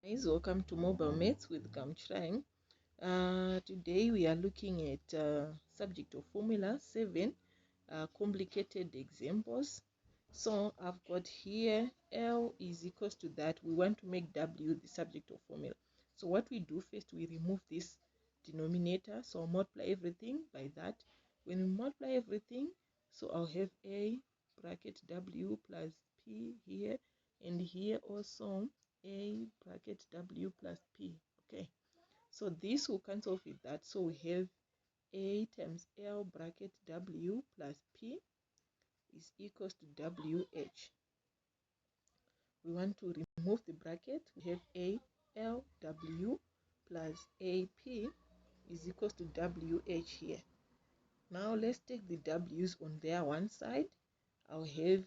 Guys, welcome to Mobilemaths with Gamshrine. Today we are looking at subject of Formula 7, complicated examples. So I've got here L is equals to that. We want to make W the subject of formula. So what we do first, we remove this denominator. So I'll multiply everything by that. When we multiply everything, so I'll have A bracket W plus P here, and here also A bracket W plus P. Okay, so this will cancel with that. So we have A times L bracket W plus P is equals to WH. We want to remove the bracket. We have A L W plus AP is equals to WH here. Now let's take the W's on their one side. I'll have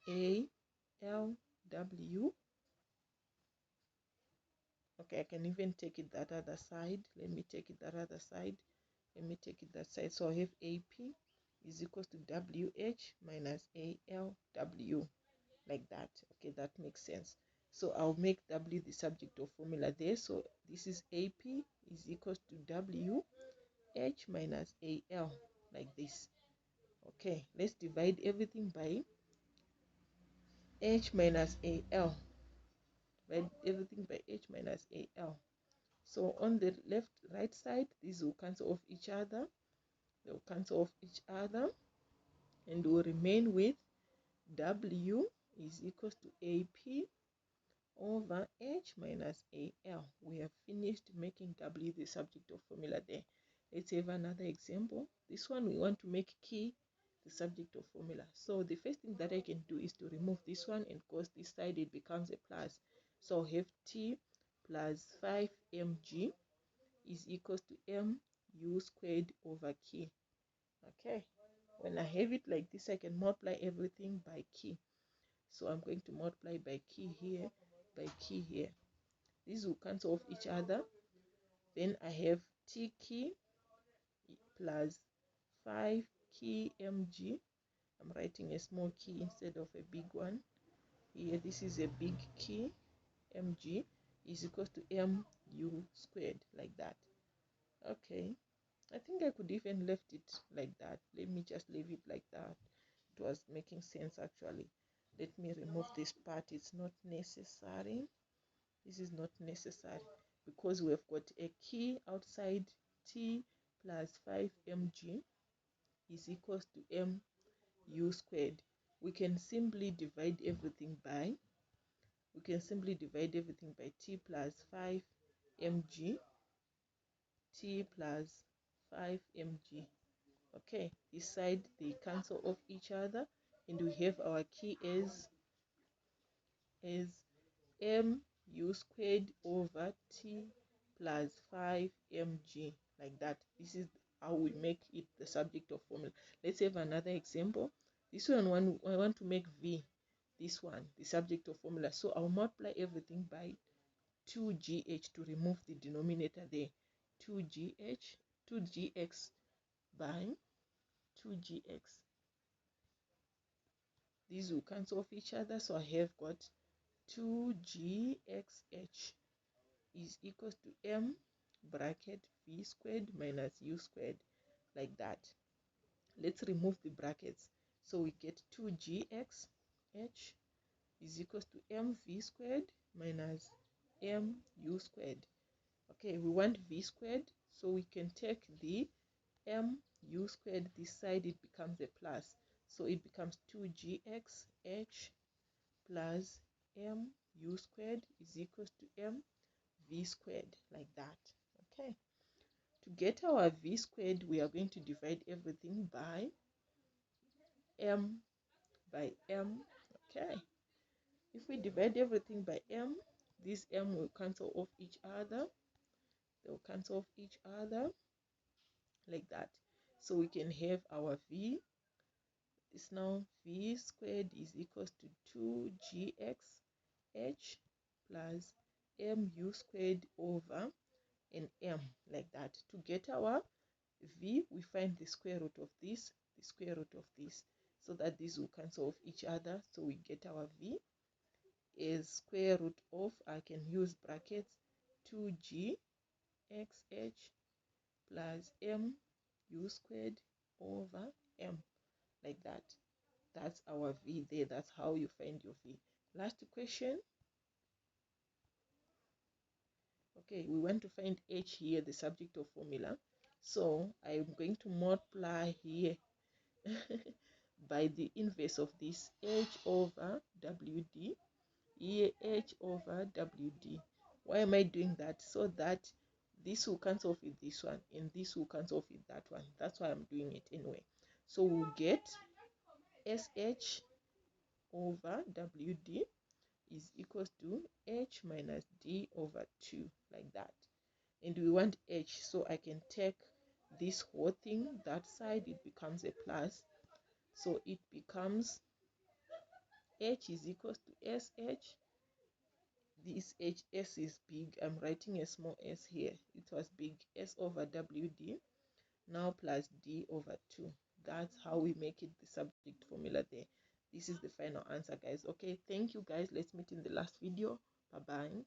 A L W. Okay, I can even take it that other side. Let me take it that other side. Let me take it that side. So I have AP is equals to WH minus ALW, like that. Okay, that makes sense. So I'll make W the subject of formula there. So this is AP is equals to WH minus AL, like this. Okay, let's divide everything by H minus AL. Divide everything by H minus AL. So on the right side, these will cancel off each other. They will cancel off each other, and will remain with W is equals to AP over H minus AL. We have finished making W the subject of formula there. Let's have another example. This one we want to make K the subject of formula. So the first thing that I can do is to remove this one, and cause this side it becomes a plus. So I'll have T plus 5mg is equals to mu squared over K. Okay, when I have it like this, I can multiply everything by K. So I'm going to multiply by K here, by K here. These will cancel off each other. Then I have T K plus 5kmg. I'm writing a small k instead of a big one. Here, this is a big K, mg is equals to mu squared, like that. Okay, I think I could even left it like that. Let me just leave it like that. It was making sense actually. Let me remove this part. It's not necessary. This is not necessary because we have got a key outside. T plus 5mg is equals to mu squared. We can simply divide everything by T plus 5mg. T plus 5mg. Okay, this side they cancel off each other, and we have our key as mu squared over T plus 5mg, like that. This is how we make it the subject of formula. Let's have another example. This one, I want to make V, this one, the subject of formula. So I'll multiply everything by 2gh to remove the denominator there. 2gx by 2gx. These will cancel off each other, so I have got 2gxh is equals to m bracket v squared minus u squared, like that. Let's remove the brackets. So we get 2gxh is equals to mv squared minus mu squared. Okay, we want v squared, so we can take the mu squared this side, it becomes a plus. So it becomes 2gxh plus mu squared is equals to mv squared, like that. Okay, to get our v squared, we are going to divide everything by m. Okay, if we divide everything by m, this m will cancel off each other. They will cancel off each other, like that. So we can have our v is now v squared is equals to 2gxh plus mu squared over an m, like that. To get our v, we find the square root of this, so that these will cancel off each other. So we get our v as square root of, I can use brackets, 2g xh plus m u squared over m, like that. That's our v there. That's how you find your v. Last question. Okay, we want to find h here, the subject of formula. So I'm going to multiply here by the inverse of this, h over wd, here h over wd. Why am I doing that? So that this will cancel off with this one and this will cancel off with that one. That's why I'm doing it anyway. So we'll get sh over wd is equals to h minus d over 2, like that. And we want h, so I can take this whole thing, that side, it becomes a plus. So it becomes h is equals to sh. This hs is big. I'm writing a small s here. It was big. S over wd now plus d over 2. That's how we make it the subject formula there. This is the final answer, guys. Okay, thank you, guys. Let's meet in the last video. Bye bye.